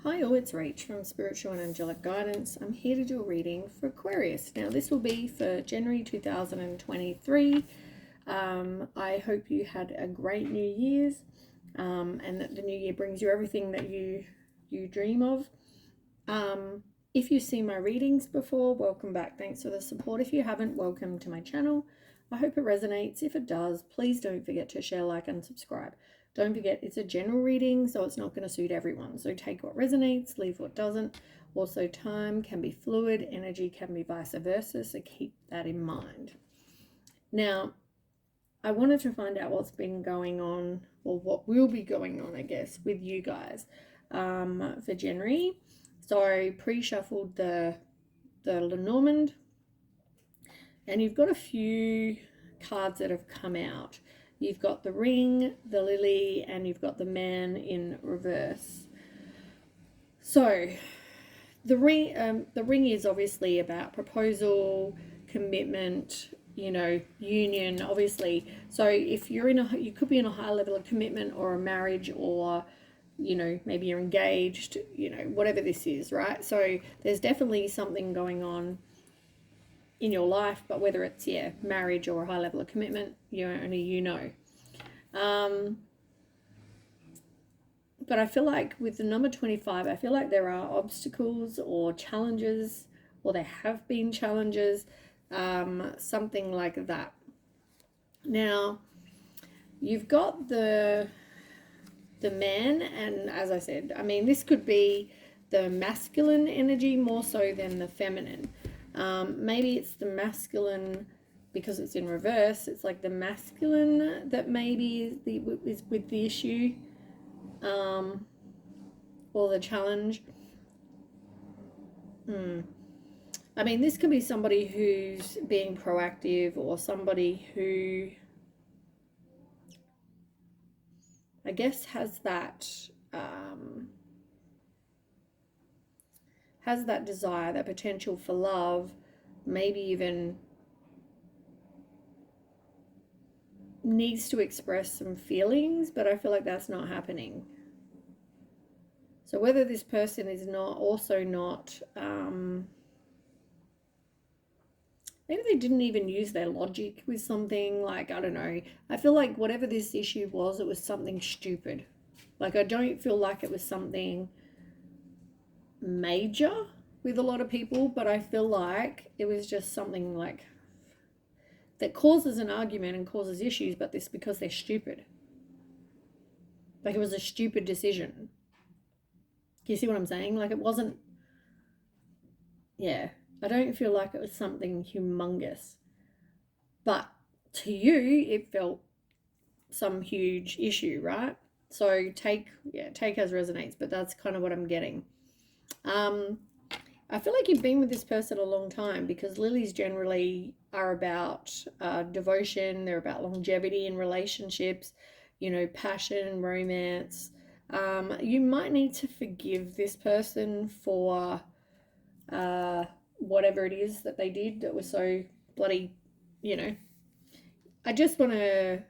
Hi all, it's Rach from Spiritual and Angelic Guidance. I'm here to do a reading for Aquarius. Now this will be for January 2023. I hope you had a great New Year's and that the new year brings you everything that you dream of. If you've seen my readings before, welcome back. Thanks for the support. If you haven't, welcome to my channel. I hope it resonates. If it does, please don't forget to share, like, and subscribe. Don't forget, it's a general reading, so it's not going to suit everyone. So take what resonates, leave what doesn't. Also, time can be fluid, energy can be vice versa, so keep that in mind. Now, I wanted to find out what's been going on, or what will be going on, I guess, with you guys for January. So pre-shuffled the Lenormand, and you've got a few cards that have come out. You've got the Ring, the Lily, and you've got the Man in reverse. So the ring is obviously about proposal, commitment, union, obviously. So if you're you could be in a high level of commitment or a marriage, or maybe you're engaged, whatever this is, right? So there's definitely something going on in your life, but whether it's marriage or a high level of commitment, only but I feel like with the number 25, I feel like there are obstacles or challenges, or there have been challenges, something like that. Now you've got the Man, and as I said, I mean, this could be the masculine energy more so than the feminine. Maybe it's the masculine because it's in reverse. It's like the masculine that maybe is with the issue, or the challenge. I mean, this could be somebody who's being proactive, or somebody who, I guess, has that desire, that potential for love, maybe even needs to express some feelings, but I feel like that's not happening. So whether this person is not maybe they didn't even use their logic with something, like, I don't know. I feel like whatever this issue was, it was something stupid. Like, I don't feel like it was something major with a lot of people, but I feel like it was just something like that causes an argument and causes issues, but this because they're stupid. Like, it was a stupid decision. Do you see what I'm saying? Like, it wasn't, I don't feel like it was something humongous. But to you, it felt some huge issue, right? So take as resonates, but that's kind of what I'm getting. I feel like you've been with this person a long time, because lilies generally are about devotion. They're about longevity in relationships, passion, romance. You might need to forgive this person for whatever it is that they did that was so bloody, I just want to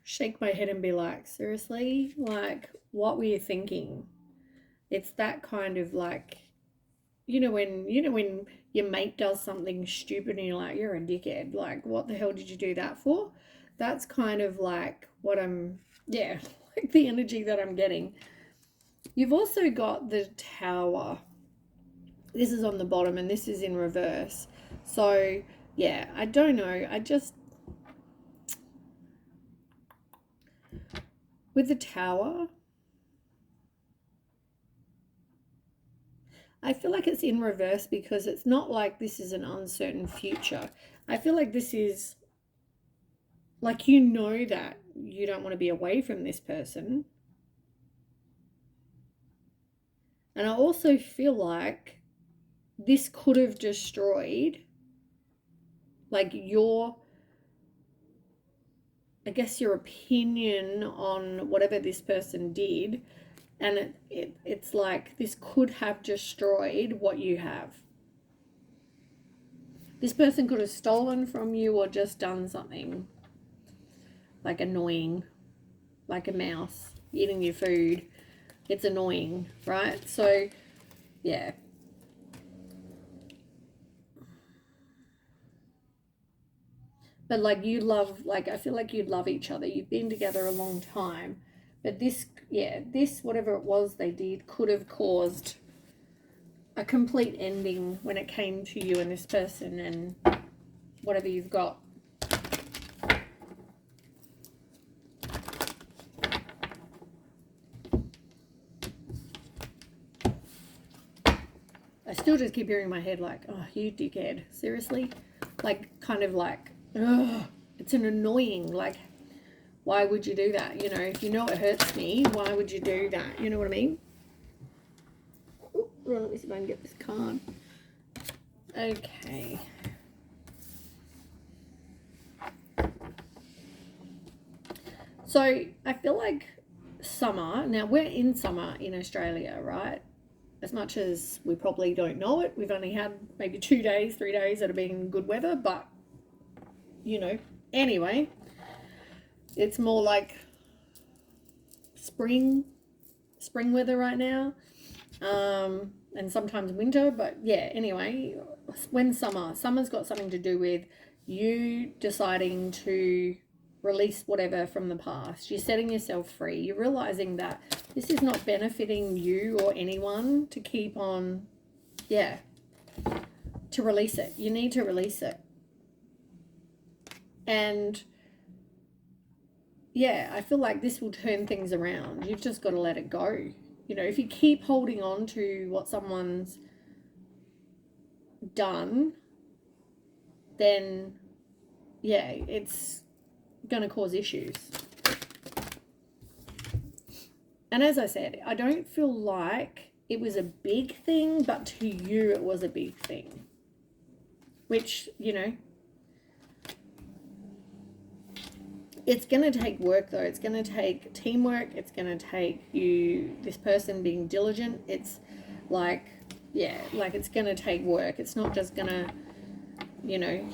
shake my head and be like, seriously? Like, what were you thinking? It's that kind of like, when your mate does something stupid and you're like, you're a dickhead. Like, what the hell did you do that for? That's kind of like what I'm, like the energy that I'm getting. You've also got the Tower. This is on the bottom and this is in reverse. So, I don't know. With the Tower, I feel like it's in reverse because it's not like this is an uncertain future. I feel like this is like, that you don't want to be away from this person. And I also feel like this could have destroyed, like, your opinion on whatever this person did. And it's like this could have destroyed what you have. This person could have stolen from you or just done something like annoying, like a mouse eating your food. it's annoying, right? So, yeah. But like you love, like I feel like you love each other. You've been together a long time. But this, yeah, this, whatever it was they did, could have caused a complete ending when it came to you and this person and whatever you've got. I still just keep hearing in my head like, oh, you dickhead. Seriously? Like, kind of like, ugh, it's an annoying, like, why would you do that? You know, if you know it hurts me, why would you do that? You know what I mean? Ooh, let me see if I can get this card. Okay. So I feel like summer, now we're in summer in Australia, right? As much as we probably don't know it, we've only had maybe 2 days, 3 days that have been good weather, but you know, anyway, it's more like spring weather right now, and sometimes winter, but yeah, anyway, when summer's got something to do with you deciding to release whatever from the past. You're setting yourself free. You're realizing that this is not benefiting you or anyone to keep on, yeah, to release it. You need to release it. And yeah, I feel like this will turn things around. You've just got to let it go. You know, if you keep holding on to what someone's done, then yeah, it's going to cause issues. And as I said, I don't feel like it was a big thing, but to you it was a big thing. Which, you know, it's going to take work though. It's going to take teamwork. It's going to take you, this person being diligent. It's like, yeah, like it's going to take work. It's not just going to, you know,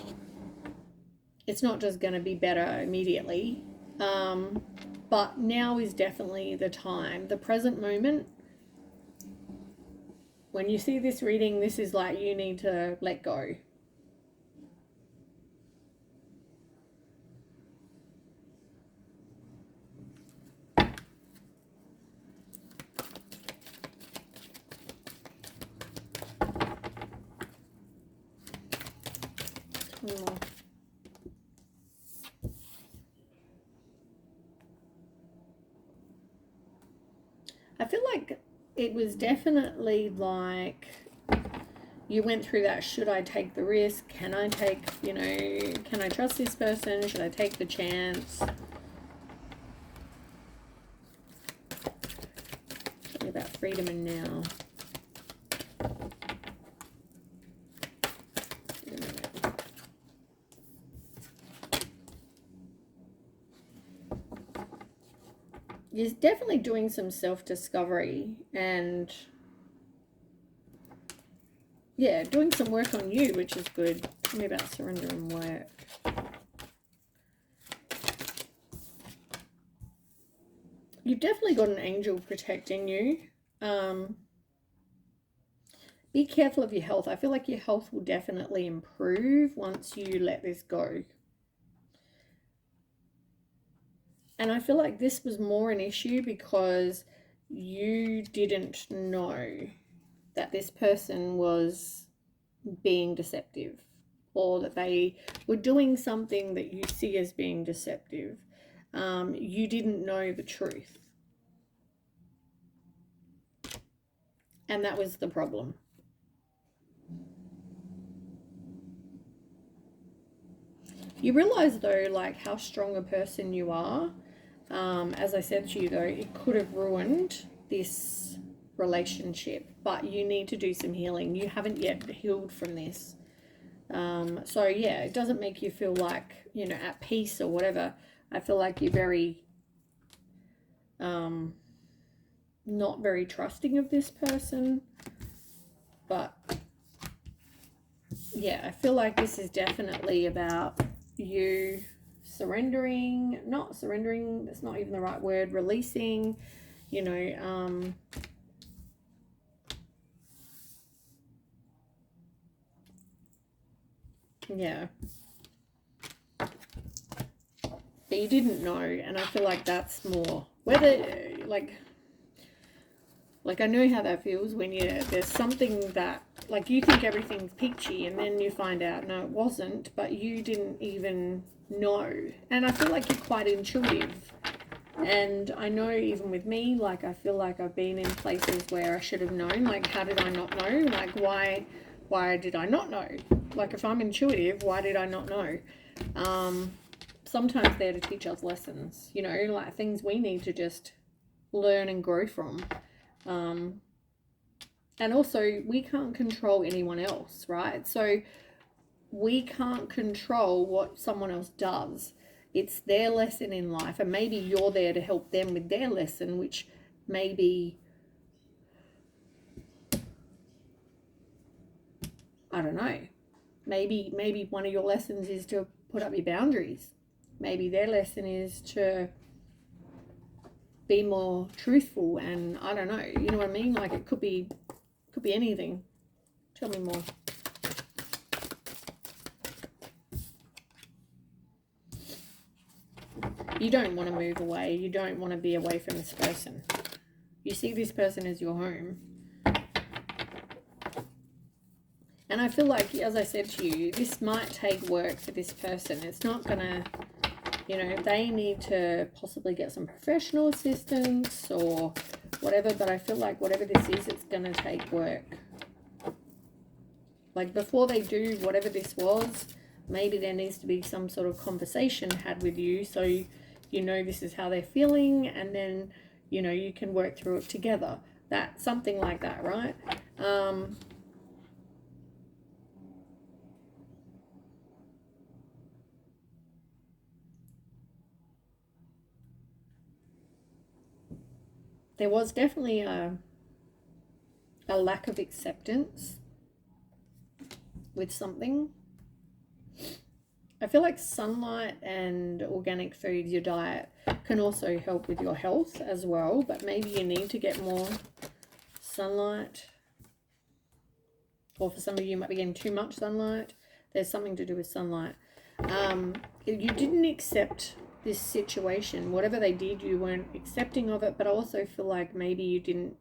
it's not just going to be better immediately. But now is definitely the time, the present moment. When you see this reading, this is like you need to let go. I feel like it was definitely like you went through that, should I take the risk? Can I take, you know, can I trust this person? Should I take the chance? Something about freedom and now. You're definitely doing some self-discovery and yeah, doing some work on you, which is good. Tell me about surrender and work. You've definitely got an angel protecting you. Be careful of your health. I feel like your health will definitely improve once you let this go. And I feel like this was more an issue because you didn't know that this person was being deceptive, or that they were doing something that you see as being deceptive. You didn't know the truth. And that was the problem. You realize though, like how strong a person you are. As I said to you though, it could have ruined this relationship, but you need to do some healing. You haven't yet healed from this. So yeah, it doesn't make you feel like, you know, at peace or whatever. I feel like you're very, not very trusting of this person, but yeah, I feel like this is definitely about you surrendering, not surrendering, that's not even the right word, releasing, you know, yeah. But you didn't know, and I feel like that's more, whether, like I know how that feels when there's something that, like, you think everything's peachy and then you find out no it wasn't, but you didn't even know. And I feel like you're quite intuitive. And I know even with me, like, I feel like I've been in places where I should have known. Like, how did I not know? Like, why did I not know? Like, if I'm intuitive, why did I not know? Sometimes they're to teach us lessons, you know, like things we need to just learn and grow from. And also, we can't control anyone else, right? So we can't control what someone else does. It's their lesson in life, and maybe you're there to help them with their lesson, which maybe, I don't know, maybe one of your lessons is to put up your boundaries. Maybe their lesson is to be more truthful, and I don't know, you know what I mean? Like, it could be anything. Tell me more. You don't want to move away. You don't want to be away from this person. You see this person as your home. And I feel like, as I said to you, this might take work for this person. It's not going to, you know, they need to possibly get some professional assistance or whatever. But I feel like whatever this is, it's going to take work. Like, before they do whatever this was, maybe there needs to be some sort of conversation had with you, so you know this is how they're feeling, and then, you know, you can work through it together. That, something like that, right? There was definitely a lack of acceptance with something. I feel like sunlight and organic foods, your diet, can also help with your health as well, but maybe you need to get more sunlight. Or for some of you, you might be getting too much sunlight. There's something to do with sunlight. You didn't accept this situation. Whatever they did, you weren't accepting of it, but I also feel like maybe you didn't,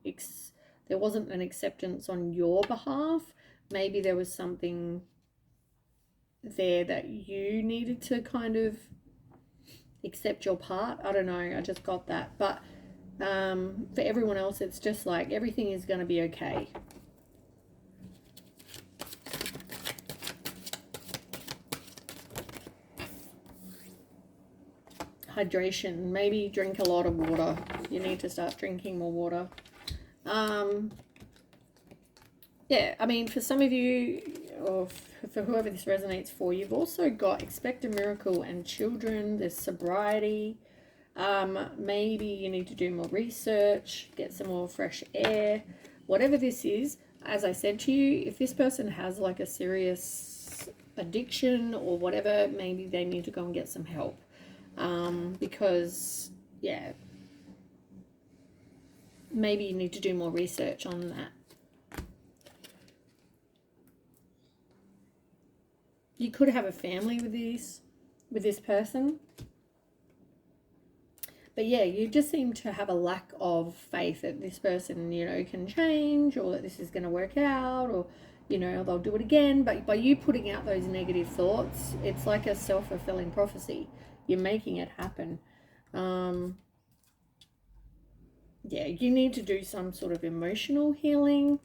there wasn't an acceptance on your behalf. Maybe there was something there that you needed to kind of accept your part. I don't know, I just got that. But for everyone else, it's just like everything is going to be okay. Hydration. Maybe drink a lot of water. You need to start drinking more water. Yeah, I mean, for some of you, or for whoever this resonates for, you've also got expect a miracle and children. There's sobriety. Maybe you need to do more research, get some more fresh air. Whatever this is, as I said to you, if this person has like a serious addiction or whatever, maybe they need to go and get some help. Because, yeah, maybe you need to do more research on that. You could have a family with this person. But yeah, you just seem to have a lack of faith that this person, you know, can change, or that this is going to work out, or, you know, they'll do it again. But by you putting out those negative thoughts, it's like a self-fulfilling prophecy. You're making it happen. Yeah, you need to do some sort of emotional healing.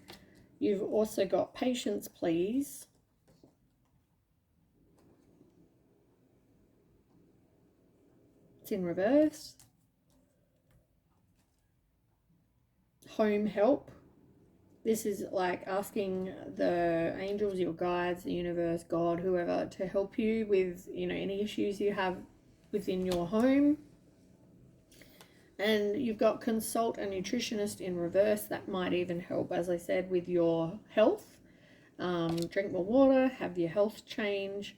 You've also got patience, please. It's in reverse. Home help. This is like asking the angels, your guides, the universe, God, whoever, to help you with, you know, any issues you have within your home. And you've got consult a nutritionist in reverse. That might even help, as I said, with your health. Drink more water, have your health change.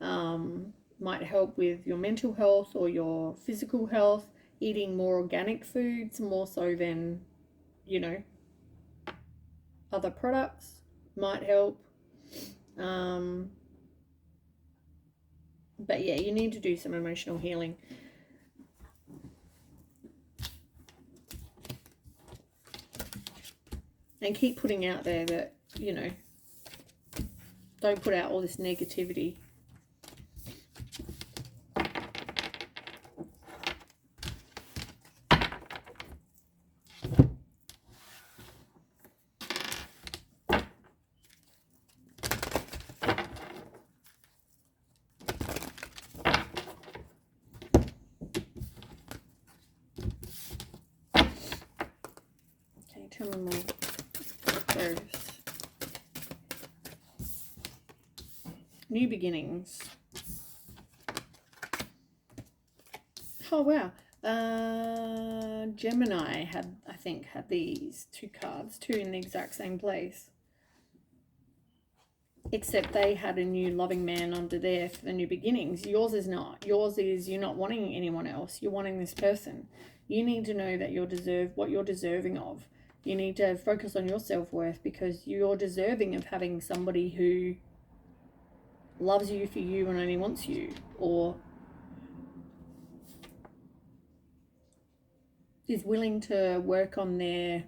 Might help with your mental health or your physical health. eating more organic foods more so than, other products might help. But yeah, you need to do some emotional healing. And keep putting out there that, don't put out all this negativity. Okay, tell me more. First. New beginnings. Oh wow. Gemini had these two cards, two in the exact same place. Except they had a new loving man under there for the new beginnings. Yours is not. Yours is you're not wanting anyone else. You're wanting this person. You need to know that what you're deserving of. You need to focus on your self-worth because you're deserving of having somebody who loves you for you and only wants you, or is willing to work on their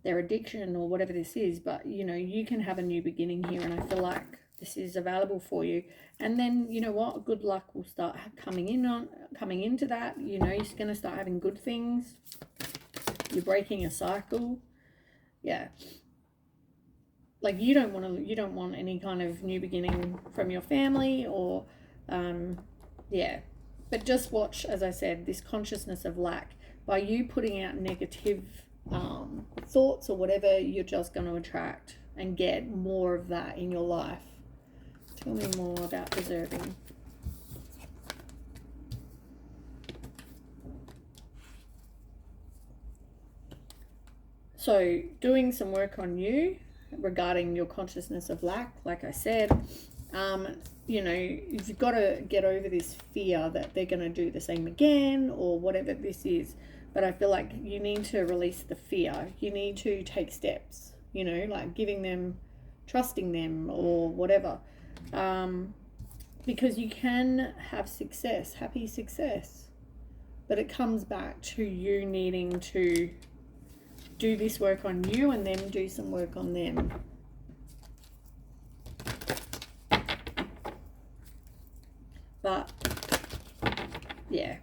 addiction or whatever this is. But you can have a new beginning here, and I feel like this is available for you. And then what, good luck will start coming into that. You're going to start having good things. You're breaking a cycle. Yeah, like you don't want any kind of new beginning from your family, or yeah. But just watch, as I said, this consciousness of lack. By you putting out negative thoughts or whatever, you're just going to attract and get more of that in your life. Tell me more about deserving. So doing some work on you regarding your consciousness of lack, like I said, you've got to get over this fear that they're going to do the same again or whatever this is. But I feel like you need to release the fear. You need to take steps, like giving them, trusting them or whatever. Because you can have success, happy success. But it comes back to you needing to do this work on you and then do some work on them. But, yeah.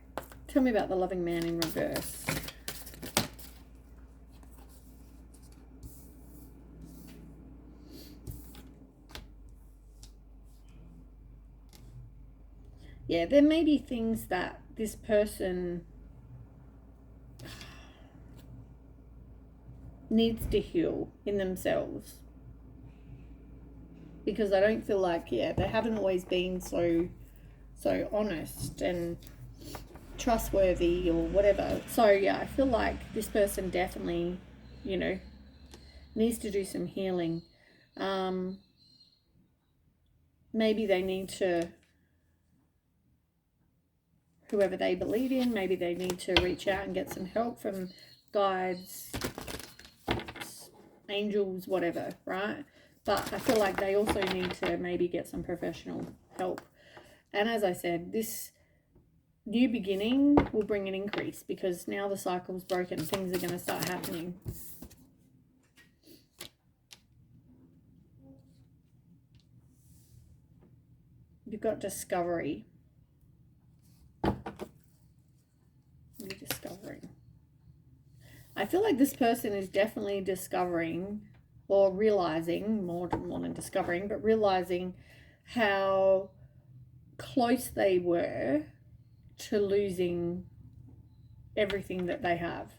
Tell me about the loving man in reverse. Yeah, there may be things that this person needs to heal in themselves. Because I don't feel like, they haven't always been so honest and trustworthy or whatever. So yeah, I feel like this person definitely, needs to do some healing. Maybe they need to, whoever they believe in, maybe they need to reach out and get some help from guides, angels, whatever, right? But I feel like they also need to maybe get some professional help. And as I said, this new beginning will bring an increase because now the cycle's broken. Things are going to start happening. You've got discovery. You're discovering. I feel like this person is definitely discovering or realizing, more than discovering, but realizing how close they were to losing everything that they have.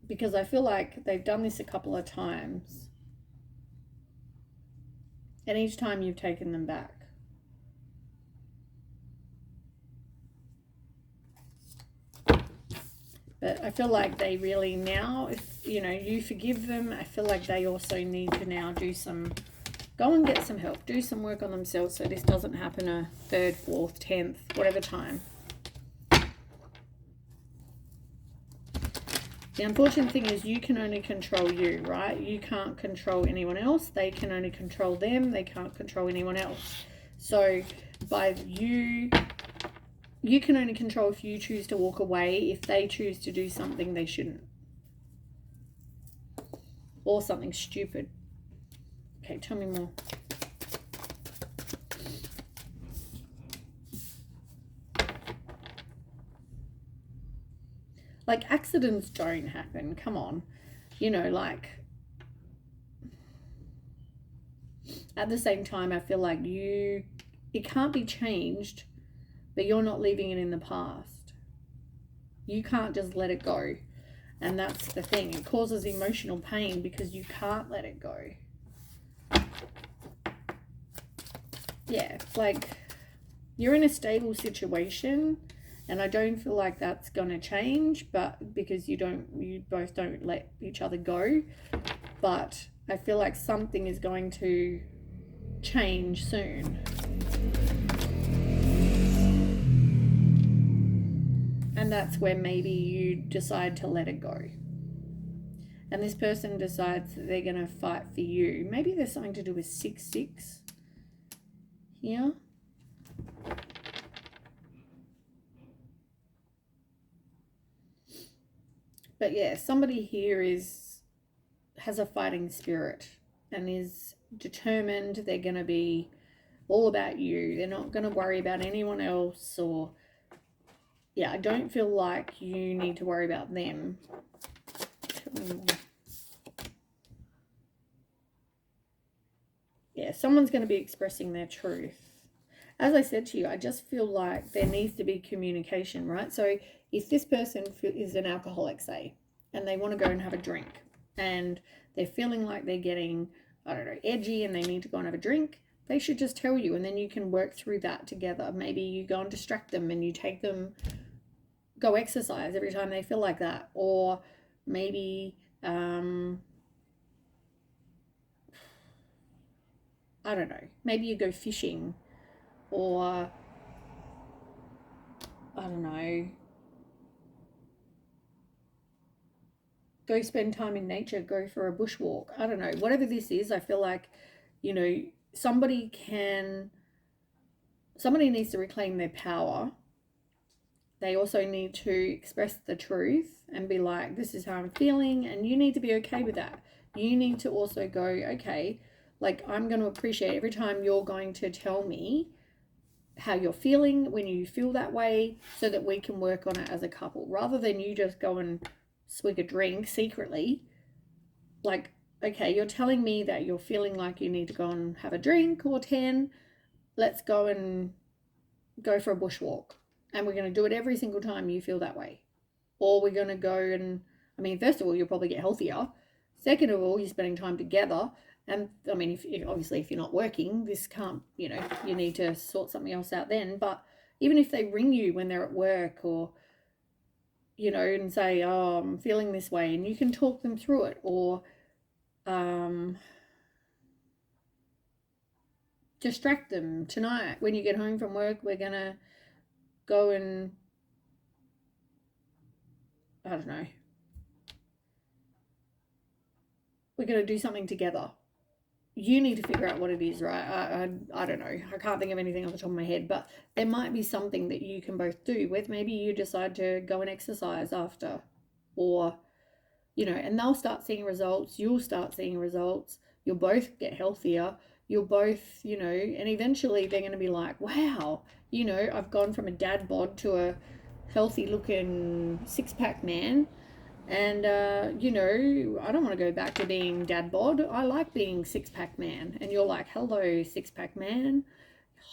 Because I feel like they've done this a couple of times. And each time you've taken them back. But I feel like they really now, if you forgive them, I feel like they also need to now do some Go and get some help. Do some work on themselves so this doesn't happen a 3rd, 4th, 10th, whatever time. The unfortunate thing is you can only control you, right? You can't control anyone else. They can only control them. They can't control anyone else. So by you can only control if you choose to walk away. If they choose to do something they shouldn't. Or something stupid. Okay, tell me more. Like, accidents don't happen. Come on. You know, like, at the same time, I feel like it can't be changed, but you're not leaving it in the past. You can't just let it go. And that's the thing. It causes emotional pain because you can't let it go. Yeah, like, you're in a stable situation, and I don't feel like that's going to change, but because you both don't let each other go. But I feel like something is going to change soon. And that's where maybe you decide to let it go. And this person decides that they're going to fight for you. Maybe there's something to do with 6-6 here. But yeah, somebody here has a fighting spirit and is determined. They're going to be all about you. They're not going to worry about anyone else. Or, yeah, I don't feel like you need to worry about them. Yeah, someone's going to be expressing their truth. As I said to you, I just feel like there needs to be communication, right? So if this person is an alcoholic, say, and they want to go and have a drink, and they're feeling like they're getting, I don't know, edgy, and they need to go and have a drink, they should just tell you, and then you can work through that together. Maybe you go and distract them, and you take them, go exercise every time they feel like that. Or maybe, I don't know, maybe you go fishing, or I don't know, go spend time in nature, go for a bushwalk. I don't know, whatever this is, I feel like, you know, somebody needs to reclaim their power. They also need to express the truth and be like, this is how I'm feeling, and you need to be okay with that. You need to also go, okay, like, I'm going to appreciate every time you're going to tell me how you're feeling when you feel that way, so that we can work on it as a couple, rather than you just go and swig a drink secretly. Like, okay, you're telling me that you're feeling like you need to go and have a drink or 10. Let's go and go for a bushwalk. And we're going to do it every single time you feel that way. Or we're going to go and, I mean, first of all, you'll probably get healthier. Second of all, you're spending time together. And I mean, if you're not working, this can't, you know, you need to sort something else out then. But even if they ring you when they're at work, or, you know, and say, oh, I'm feeling this way, and you can talk them through it. Or distract them. Tonight, when you get home from work, we're going to go and, I don't know, we're going to do something together. You need to figure out what it is, right? I don't know. I can't think of anything off the top of my head, but there might be something that you can both do with. Maybe you decide to go and exercise after, or, you know, and they'll start seeing results. You'll start seeing results. You'll both get healthier. You'll both, you know, and eventually they're going to be like, wow, you know, I've gone from a dad bod to a healthy looking 6-pack man. And, you know, I don't want to go back to being dad bod. I like being 6-pack man. And you're like, hello, 6-pack man.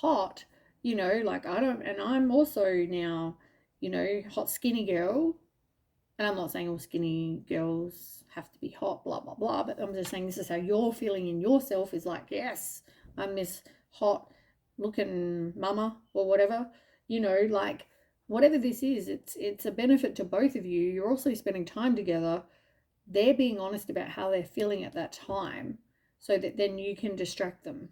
Hot. You know, like, and I'm also now, you know, hot skinny girl. And I'm not saying all skinny girls have to be hot, blah, blah, blah. But I'm just saying this is how you're feeling in yourself, is like, yes, I'm this hot looking mama or whatever. You know, like, whatever this is, it's a benefit to both of you. You're also spending time together. They're being honest about how they're feeling at that time. so that then you can distract them.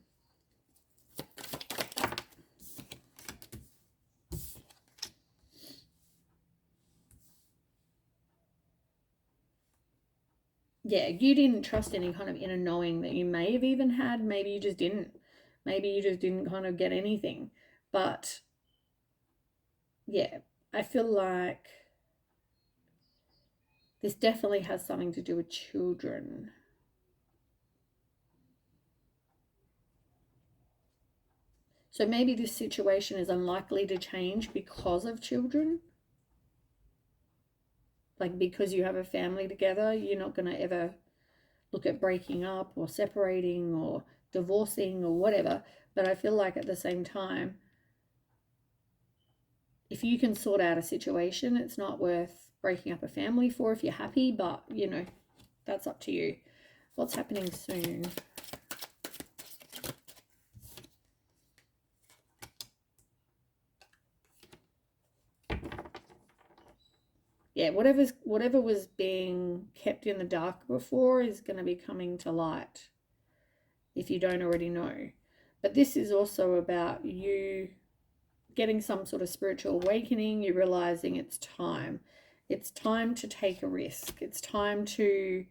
Yeah, you didn't trust any kind of inner knowing that you may have even had. Maybe you just didn't. Maybe you just didn't kind of get anything. But yeah, I feel like this definitely has something to do with children. So maybe this situation is unlikely to change because of children. Like, because you have a family together, you're not going to ever look at breaking up or separating or divorcing or whatever. But I feel like at the same time, if you can sort out a situation, it's not worth breaking up a family for if you're happy, but you know, that's up to you. What's happening soon? Yeah, whatever was being kept in the dark before is going to be coming to light, if you don't already know. But this is also about you getting some sort of spiritual awakening. You're realizing it's time. It's time to take a risk. It's time to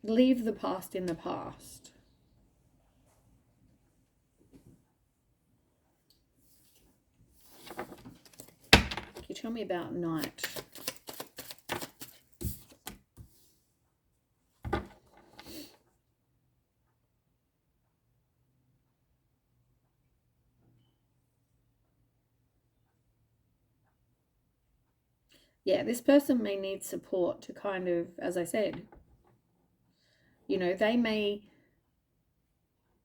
leave the past in the past. Can you tell me about night? Yeah, this person may need support to kind of, as I said, you know, they may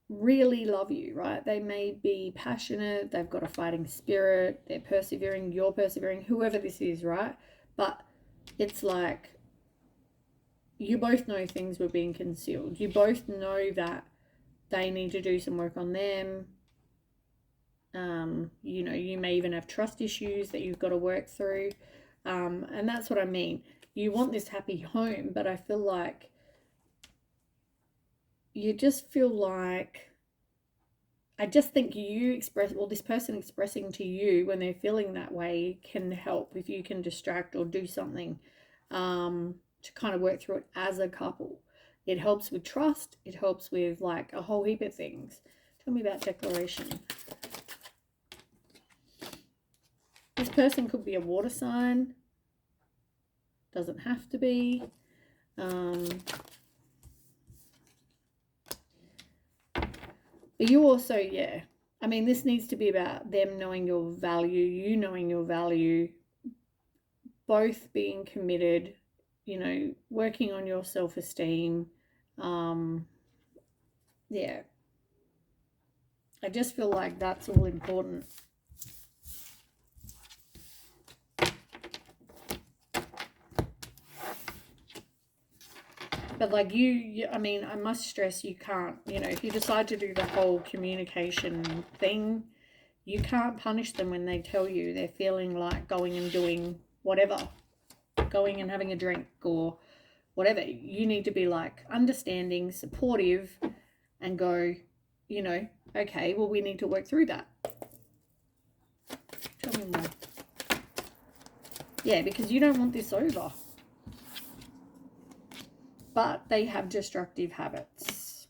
really love you, right? They may be passionate, they've got a fighting spirit, they're persevering, you're persevering, whoever this is, right? But it's like you both know things were being concealed. You both know that they need to do some work on them. You know, you may even have trust issues that you've got to work through. And that's what I mean. You want this happy home, but I feel like you just feel like, I just think you express, well, this person expressing to you when they're feeling that way can help if you can distract or do something to kind of work through it as a couple. It helps with trust. It helps with like a whole heap of things. Tell me about declaration. This person could be a water sign. Doesn't have to be. But you also, yeah, I mean, this needs to be about them knowing your value, you knowing your value, both being committed, you know, working on your self-esteem. Yeah. I just feel like that's all important. But like I mean, I must stress you can't, you know, if you decide to do the whole communication thing, you can't punish them when they tell you they're feeling like going and doing whatever, going and having a drink or whatever. You need to be like understanding, supportive, and go, you know, okay, well, we need to work through that. Tell me more. Yeah, because you don't want this over. But they have destructive habits.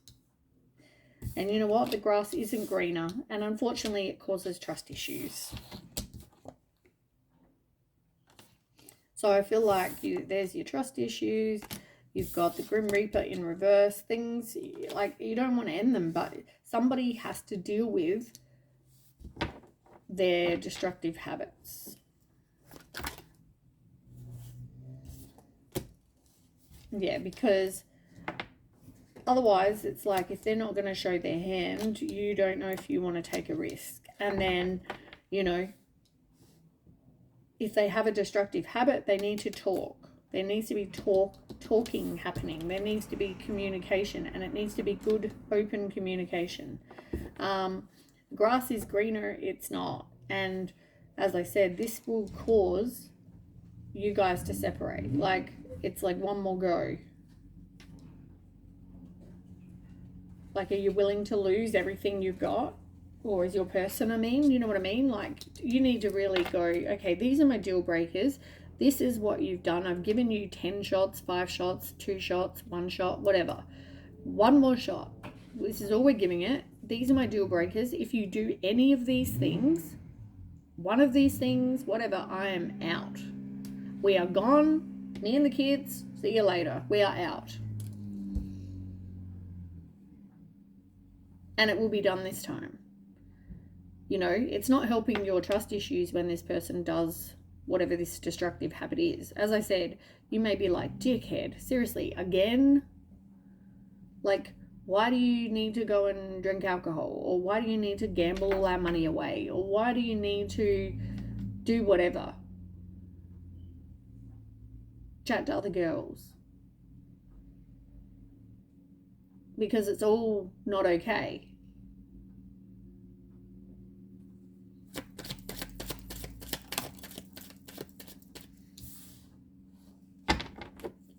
And you know what? The grass isn't greener. And unfortunately, it causes trust issues. So I feel like there's your trust issues. You've got the Grim Reaper in reverse. Things like you don't want to end them, but somebody has to deal with their destructive habits. Yeah, because otherwise it's like if they're not going to show their hand, you don't know if you want to take a risk. And then, you know, if they have a destructive habit, they need to talk. There needs to be talking happening. There needs to be communication, and it needs to be good, open communication. Grass is greener, it's not. And as I said, this will cause you guys to separate. Like, it's like one more go. Like, are you willing to lose everything you've got? Or is your person, you know what I mean? Like, you need to really go, okay, these are my deal breakers. This is what you've done. I've given you 10 shots, 5 shots, 2 shots, 1 shot, whatever. One more shot. This is all we're giving it. These are my deal breakers. If you do any of these things, one of these things, whatever, I am out. We are gone. Me and the kids, see you later. We are out. And it will be done this time. You know, it's not helping your trust issues when this person does whatever this destructive habit is. As I said, you may be like, dickhead, seriously, again? Like, why do you need to go and drink alcohol? Or why do you need to gamble all our money away? Or why do you need to do whatever? Chat to other girls. Because it's all not okay.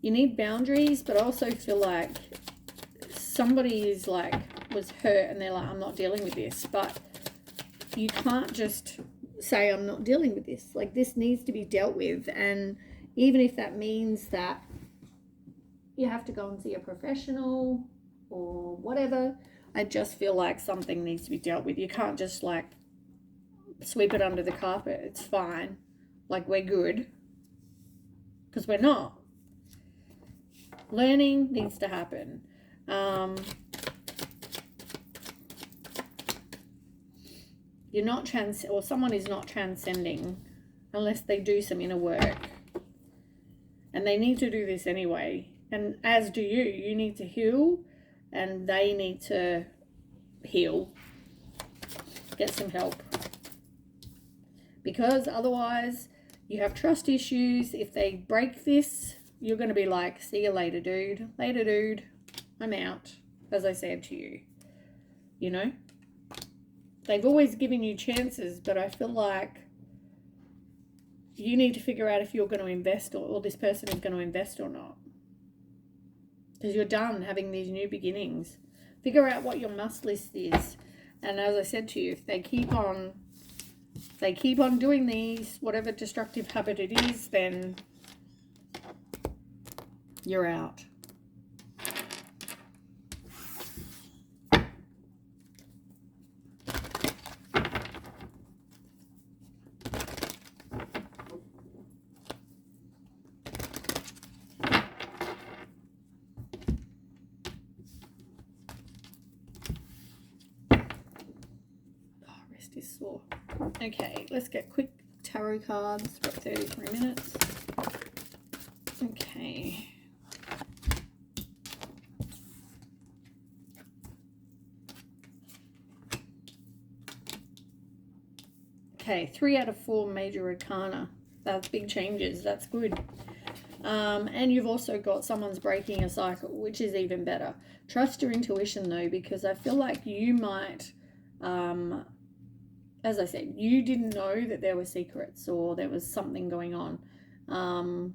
You need boundaries, but I also feel like somebody is like, was hurt and they're like, I'm not dealing with this. But you can't just say, I'm not dealing with this. Like, this needs to be dealt with. And even if that means that you have to go and see a professional or whatever, I just feel like something needs to be dealt with. You can't just like sweep it under the carpet. It's fine. Like, we're good. Because we're not. Learning needs to happen. You're not or someone is not transcending unless they do some inner work. And they need to do this anyway. And as do you. You need to heal and they need to heal. Get some help. Because otherwise you have trust issues. If they break this, you're going to be like, see you later, dude. Later, dude. I'm out. As I said to you. You know? They've always given you chances, but I feel like you need to figure out if you're going to invest or this person is going to invest or not. Because you're done having these new beginnings. Figure out what your must list is. And as I said to you, if they keep on doing these, whatever destructive habit it is, then you're out. Is sore. Okay, let's get quick tarot cards for 33 minutes. Okay. Okay, 3 out of 4 major arcana. That's big changes. That's good. And you've also got someone's breaking a cycle, which is even better. Trust your intuition though, because I feel like you might as I said, you didn't know that there were secrets or there was something going on. And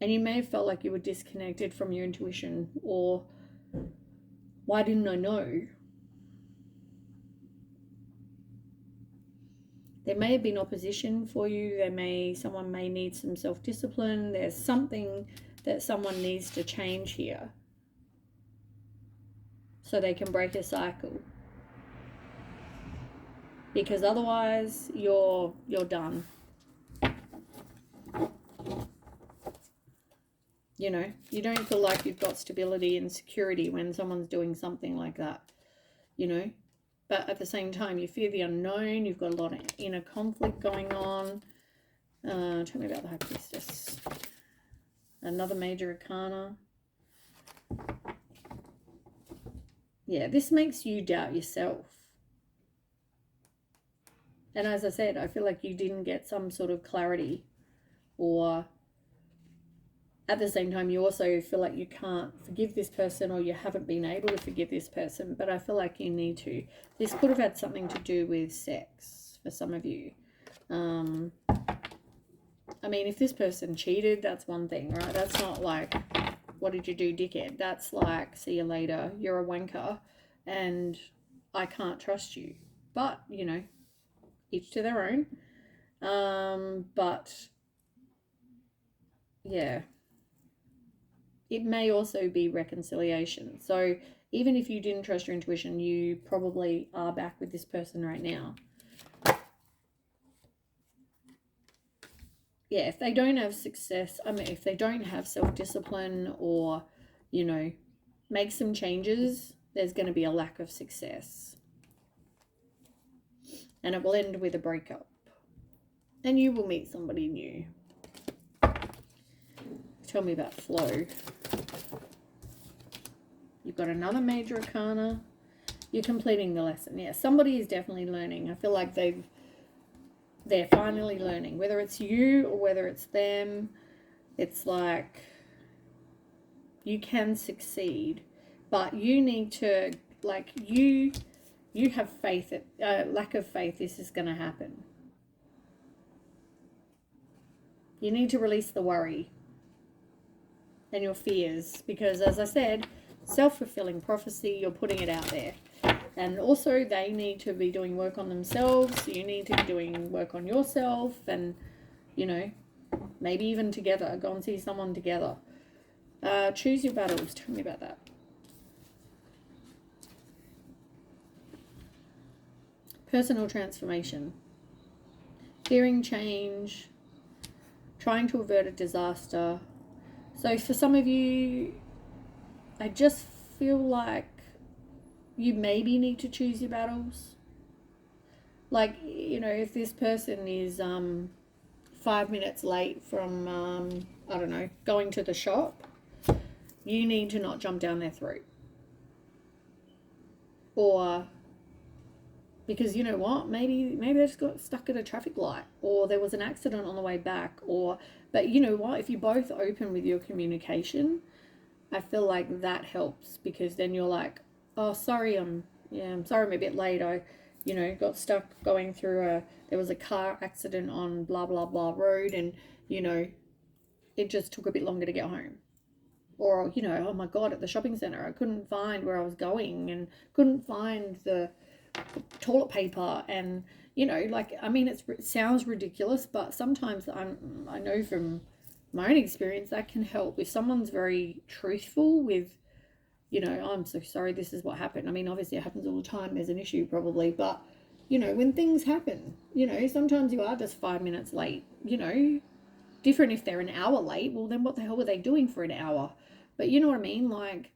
you may have felt like you were disconnected from your intuition, or why didn't I know? There may have been opposition for you. Someone may need some self-discipline. There's something that someone needs to change here so they can break a cycle. Because otherwise you're done. You know, you don't feel like you've got stability and security when someone's doing something like that, you know. But at the same time, you fear the unknown. You've got a lot of inner conflict going on. Tell me about the High Priestess. Another major arcana. Yeah, this makes you doubt yourself. And as I said, I feel like you didn't get some sort of clarity, or at the same time, you also feel like you can't forgive this person, or you haven't been able to forgive this person, but I feel like you need to. This could have had something to do with sex for some of you. I mean, if this person cheated, that's one thing, right? That's not like, what did you do, dickhead? That's like, see you later, you're a wanker. and I can't trust you. But, you know, each to their own. But yeah, it may also be reconciliation. So even if you didn't trust your intuition, you probably are back with this person right now. Yeah, if they don't have success, I mean, if they don't have self-discipline or, you know, make some changes, there's going to be a lack of success. And it will end with a breakup. And you will meet somebody new. Tell me about flow. You've got another major arcana. You're completing the lesson. Yeah, somebody is definitely learning. I feel like they're finally learning. Whether it's you or whether it's them, it's like you can succeed. But you need to, like, you have faith, lack of faith, this is going to happen. You need to release the worry and your fears, because as I said, self-fulfilling prophecy, you're putting it out there. And also they need to be doing work on themselves. You need to be doing work on yourself, and, you know, maybe even together. Go and see someone together. Choose your battles. Tell me about that. Personal transformation. Fearing change. Trying to avert a disaster. So for some of you, I just feel like you maybe need to choose your battles. Like, you know, if this person is 5 minutes late from, I don't know, going to the shop, you need to not jump down their throat. Or, because you know what, maybe they just got stuck at a traffic light, or there was an accident on the way back, or, but you know what, if you're both open with your communication, I feel like that helps, because then you're like, oh, sorry, I'm sorry I'm a bit late. I, you know, got stuck going through there was a car accident on blah, blah, blah road, and, you know, it just took a bit longer to get home. Or, you know, oh my God, at the shopping centre, I couldn't find where I was going and couldn't find the toilet paper. And, you know, like, I mean, it sounds ridiculous, but sometimes I know from my own experience that can help. If someone's very truthful with, you know, oh, I'm so sorry, this is what happened. I mean, obviously it happens all the time. There's an issue probably, but, you know, when things happen, you know, sometimes you are just 5 minutes late, you know, different if they're an hour late. Well, then what the hell were they doing for an hour? But you know what I mean? Like,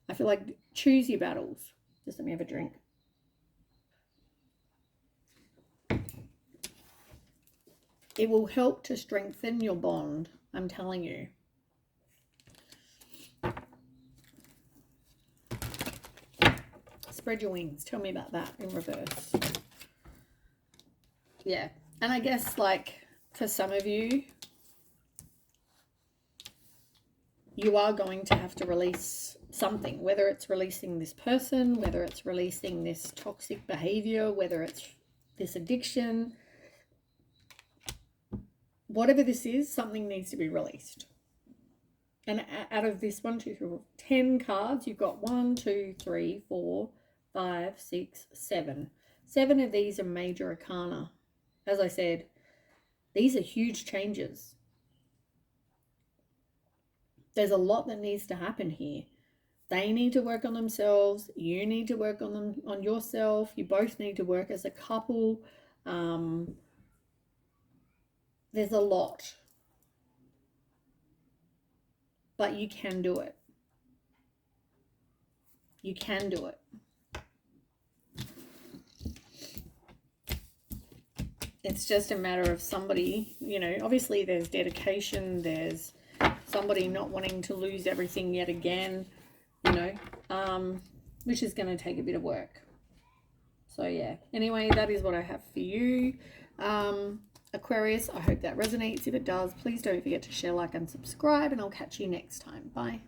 I feel like choose your battles. Just let me have a drink. It will help to strengthen your bond. I'm telling you. Spread your wings. Tell me about that in reverse. Yeah. And I guess, like, for some of you, you are going to have to release something, whether it's releasing this person, whether it's releasing this toxic behavior, whether it's this addiction. Whatever this is, something needs to be released. And out of this 1, 2, 3, 4, 10 cards, you've got 1, 2, 3, 4, 5, 6, 7. 7 of these are major arcana. As I said, these are huge changes. There's a lot that needs to happen here. They need to work on themselves. You need to work on yourself. You both need to work as a couple. There's a lot. But you can do it. You can do it. It's just a matter of somebody, you know, obviously there's dedication, there's somebody not wanting to lose everything yet again, you know, which is going to take a bit of work. So yeah, anyway, that is what I have for you. Aquarius, I hope that resonates. If it does, please don't forget to share, like, and subscribe, and I'll catch you next time. Bye.